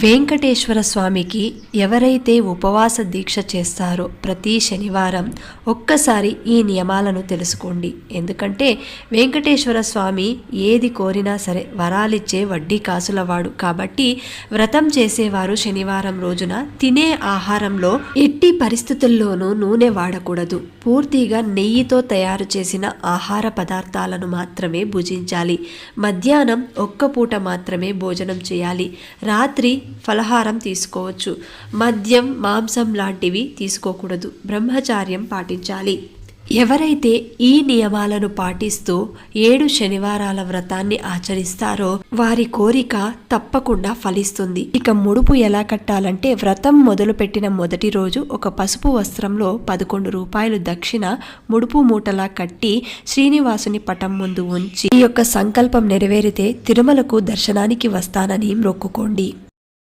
వెంకటేశ్వర స్వామికి ఎవరైతే ఉపవాస దీక్ష చేస్తారో ప్రతి శనివారం ఒక్కసారి ఈ నియమాలను తెలుసుకోండి. ఎందుకంటే వెంకటేశ్వర స్వామి ఏది కోరినా సరే వరాలిచ్చే వడ్డీ కాసులవాడు. కాబట్టి వ్రతం చేసేవారు శనివారం రోజున తినే ఆహారంలో ఎట్టి పరిస్థితుల్లోనూ నూనె వాడకూడదు. పూర్తిగా నెయ్యితో తయారు చేసిన ఆహార పదార్థాలను మాత్రమే భుజించాలి. మధ్యాహ్నం ఒక్క పూట మాత్రమే భోజనం చేయాలి. రాత్రి ఫలహారం తీసుకోవచ్చు. మద్యం, మాంసం లాంటివి తీసుకోకూడదు. బ్రహ్మచార్యం పాటించాలి. ఎవరైతే ఈ నియమాలను పాటిస్తూ 7 శనివారాల వ్రతాన్ని ఆచరిస్తారో వారి కోరిక తప్పకుండా ఫలిస్తుంది. ఇక ముడుపు ఎలా కట్టాలంటే, వ్రతం మొదలుపెట్టిన మొదటి రోజు ఒక పసుపు వస్త్రంలో 11 రూపాయలు దక్షిణ ముడుపు మూటలా కట్టి శ్రీనివాసుని పటం ముందు ఉంచి ఈ యొక్క సంకల్పం నెరవేరితే తిరుమలకు దర్శనానికి వస్తానని మొక్కుకోండి.